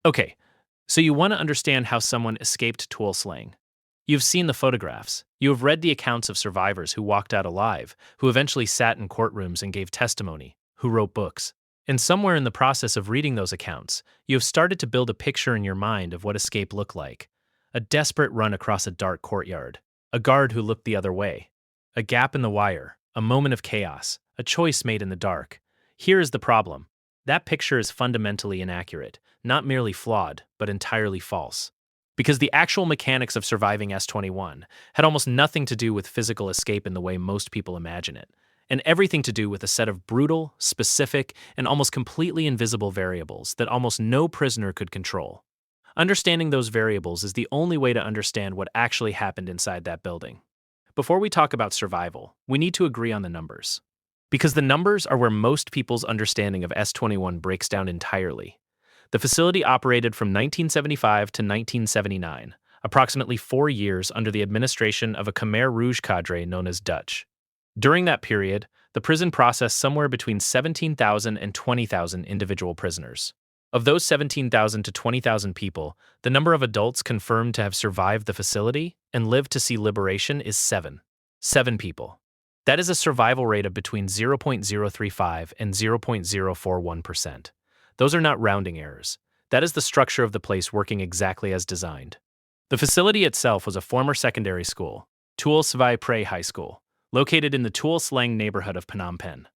Okay, so you want to understand how someone escaped Tuol Sleng. You've seen the photographs. You have read the accounts of survivors who walked out alive, who eventually sat in courtrooms and gave testimony, who wrote books. And somewhere in the process of reading those accounts, you have started to build a picture in your mind of what escape looked like. A desperate run across a dark courtyard, a guard who looked the other way, a gap in the wire, a moment of chaos, a choice made in the dark. Here is the problem. That picture is fundamentally inaccurate, not merely flawed, but entirely false. Because the actual mechanics of surviving S-21 had almost nothing to do with physical escape in the way most people imagine it, and everything to do with a set of brutal, specific, and almost completely invisible variables that almost no prisoner could control. Understanding those variables is the only way to understand what actually happened inside that building. Before we talk about survival, we need to agree on the numbers. Because the numbers are where most people's understanding of S-21 breaks down entirely. The facility operated from 1975 to 1979, approximately 4 years under the administration of a Khmer Rouge cadre known as Dutch. During that period, the prison processed somewhere between 17,000 and 20,000 individual prisoners. Of those 17,000 to 20,000 people, the number of adults confirmed to have survived the facility and lived to see liberation is 7. 7 people. That is a survival rate of between 0.035 and 0.041%. Those are not rounding errors. That is the structure of the place working exactly as designed. The facility itself was a former secondary school, Tuol Sleng High School, located in the Tuol Sleng neighborhood of Phnom Penh.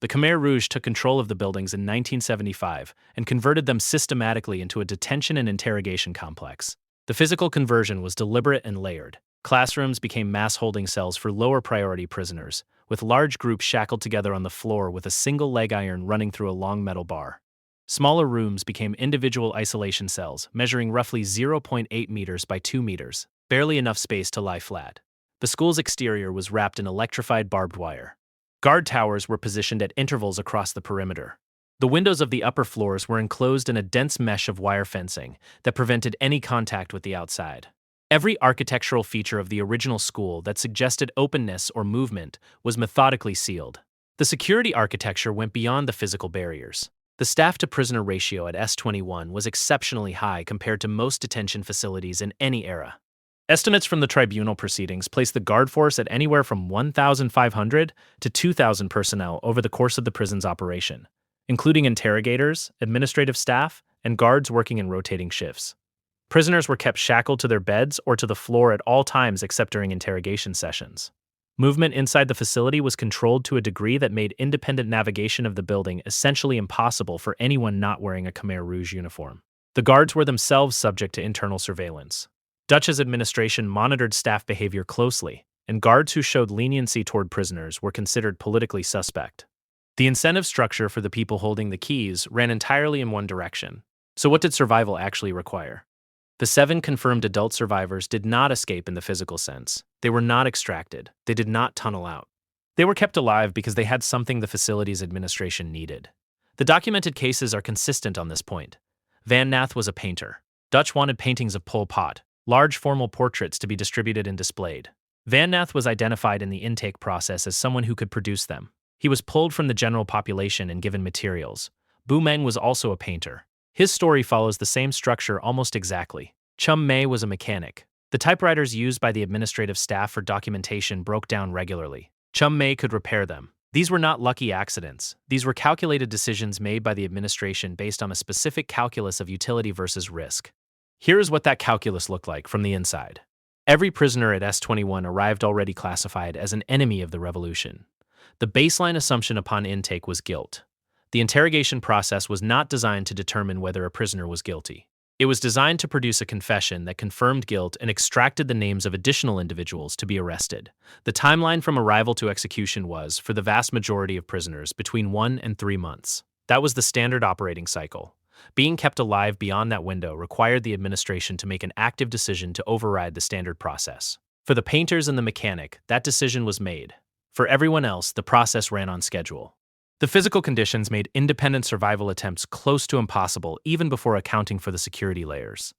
The Khmer Rouge took control of the buildings in 1975 and converted them systematically into a detention and interrogation complex. The physical conversion was deliberate and layered. Classrooms became mass holding cells for lower priority prisoners, with large groups shackled together on the floor with a single leg iron running through a long metal bar. Smaller rooms became individual isolation cells, measuring roughly 0.8 meters by 2 meters, barely enough space to lie flat. The school's exterior was wrapped in electrified barbed wire. Guard towers were positioned at intervals across the perimeter. The windows of the upper floors were enclosed in a dense mesh of wire fencing that prevented any contact with the outside. Every architectural feature of the original school that suggested openness or movement was methodically sealed. The security architecture went beyond the physical barriers. The staff-to-prisoner ratio at S-21 was exceptionally high compared to most detention facilities in any era. Estimates from the tribunal proceedings place the guard force at anywhere from 1,500 to 2,000 personnel over the course of the prison's operation, including interrogators, administrative staff, and guards working in rotating shifts. Prisoners were kept shackled to their beds or to the floor at all times except during interrogation sessions. Movement inside the facility was controlled to a degree that made independent navigation of the building essentially impossible for anyone not wearing a Khmer Rouge uniform. The guards were themselves subject to internal surveillance. Dutch's administration monitored staff behavior closely, and guards who showed leniency toward prisoners were considered politically suspect. The incentive structure for the people holding the keys ran entirely in one direction. So what did survival actually require? The 7 confirmed adult survivors did not escape in the physical sense. They were not extracted. They did not tunnel out. They were kept alive because they had something the facility's administration needed. The documented cases are consistent on this point. Vann Nath was a painter. Dutch wanted paintings of Pol Pot, large formal portraits to be distributed and displayed. Vann Nath was identified in the intake process as someone who could produce them. He was pulled from the general population and given materials. Bou Meng was also a painter. His story follows the same structure almost exactly. Chum Mey was a mechanic. The typewriters used by the administrative staff for documentation broke down regularly. Chum Mey could repair them. These were not lucky accidents. These were calculated decisions made by the administration based on a specific calculus of utility versus risk. Here is what that calculus looked like from the inside. Every prisoner at S-21 arrived already classified as an enemy of the revolution. The baseline assumption upon intake was guilt. The interrogation process was not designed to determine whether a prisoner was guilty. It was designed to produce a confession that confirmed guilt and extracted the names of additional individuals to be arrested. The timeline from arrival to execution was, for the vast majority of prisoners, between 1 and 3 months. That was the standard operating cycle. Being kept alive beyond that window required the administration to make an active decision to override the standard process. For the painters and the mechanic, that decision was made. For everyone else, the process ran on schedule. The physical conditions made independent survival attempts close to impossible even before accounting for the security layers.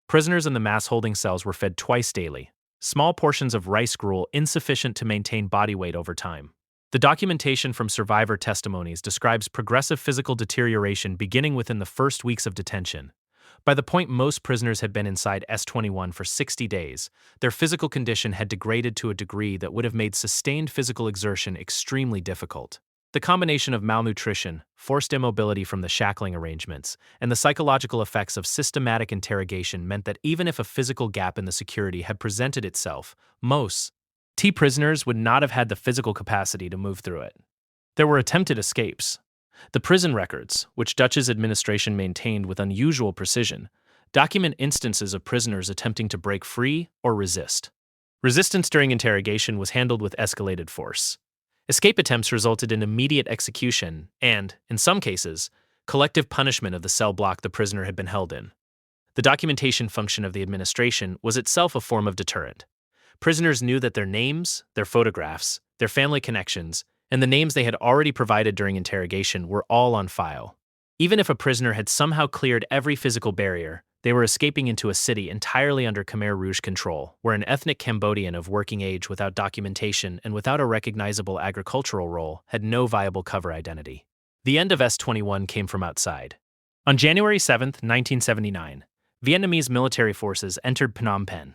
Prisoners in the mass holding cells were fed twice daily, small portions of rice gruel insufficient to maintain body weight over time. The documentation from survivor testimonies describes progressive physical deterioration beginning within the first weeks of detention. By the point most prisoners had been inside S-21 for 60 days, their physical condition had degraded to a degree that would have made sustained physical exertion extremely difficult. The combination of malnutrition, forced immobility from the shackling arrangements, and the psychological effects of systematic interrogation meant that even if a physical gap in the security had presented itself, most T prisoners would not have had the physical capacity to move through it. There were attempted escapes. The prison records, which Dutch's administration maintained with unusual precision, document instances of prisoners attempting to break free or resist. Resistance during interrogation was handled with escalated force. Escape attempts resulted in immediate execution and, in some cases, collective punishment of the cell block the prisoner had been held in. The documentation function of the administration was itself a form of deterrent. Prisoners knew that their names, their photographs, their family connections, and the names they had already provided during interrogation were all on file. Even if a prisoner had somehow cleared every physical barrier, they were escaping into a city entirely under Khmer Rouge control, where an ethnic Cambodian of working age without documentation and without a recognizable agricultural role had no viable cover identity. The end of S-21 came from outside. On January 7, 1979, Vietnamese military forces entered Phnom Penh.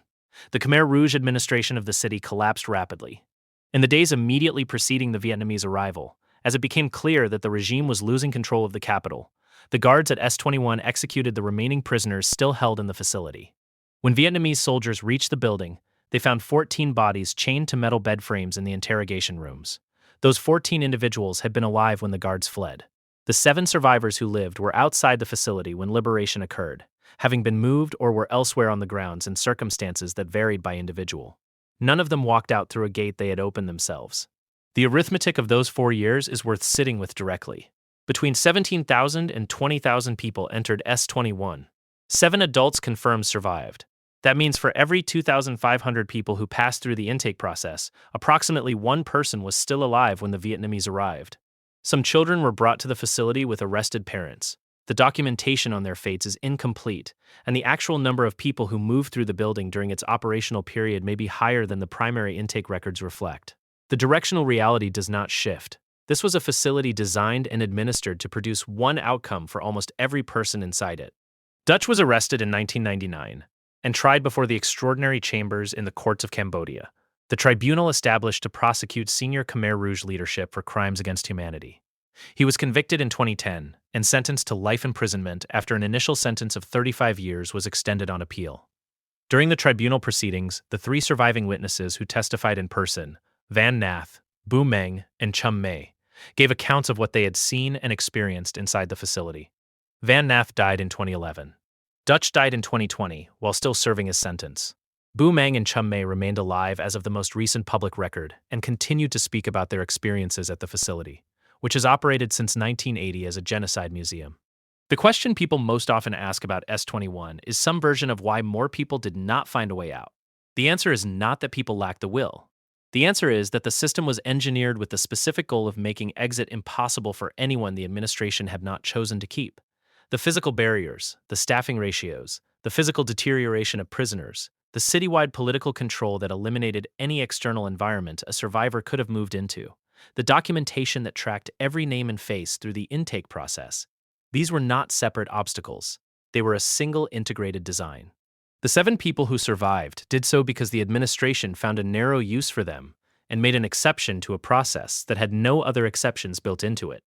The Khmer Rouge administration of the city collapsed rapidly. In the days immediately preceding the Vietnamese arrival, as it became clear that the regime was losing control of the capital, the guards at S-21 executed the remaining prisoners still held in the facility. When Vietnamese soldiers reached the building, they found 14 bodies chained to metal bed frames in the interrogation rooms. Those 14 individuals had been alive when the guards fled. The 7 survivors who lived were outside the facility when liberation occurred, having been moved or were elsewhere on the grounds in circumstances that varied by individual. None of them walked out through a gate they had opened themselves. The arithmetic of those 4 years is worth sitting with directly. Between 17,000 and 20,000 people entered S-21. 7 adults confirmed survived. That means for every 2,500 people who passed through the intake process, approximately 1 person was still alive when the Vietnamese arrived. Some children were brought to the facility with arrested parents. The documentation on their fates is incomplete, and the actual number of people who moved through the building during its operational period may be higher than the primary intake records reflect. The directional reality does not shift. This was a facility designed and administered to produce one outcome for almost every person inside it. Dutch was arrested in 1999 and tried before the extraordinary chambers in the courts of Cambodia, the tribunal established to prosecute senior Khmer Rouge leadership for crimes against humanity. He was convicted in 2010 and sentenced to life imprisonment after an initial sentence of 35 years was extended on appeal. During the tribunal proceedings, the 3 surviving witnesses who testified in person, Vann Nath, Bou Meng, and Chum Mey, gave accounts of what they had seen and experienced inside the facility. Vann Nath died in 2011. Dutch died in 2020 while still serving his sentence. Bou Meng and Chum Mey remained alive as of the most recent public record and continued to speak about their experiences at the facility, which has operated since 1980 as a genocide museum. The question people most often ask about S-21 is some version of why more people did not find a way out. The answer is not that people lack the will. The answer is that the system was engineered with the specific goal of making exit impossible for anyone the administration had not chosen to keep. The physical barriers, the staffing ratios, the physical deterioration of prisoners, the citywide political control that eliminated any external environment a survivor could have moved into, the documentation that tracked every name and face through the intake process. These were not separate obstacles. They were a single integrated design. The 7 people who survived did so because the administration found a narrow use for them and made an exception to a process that had no other exceptions built into it.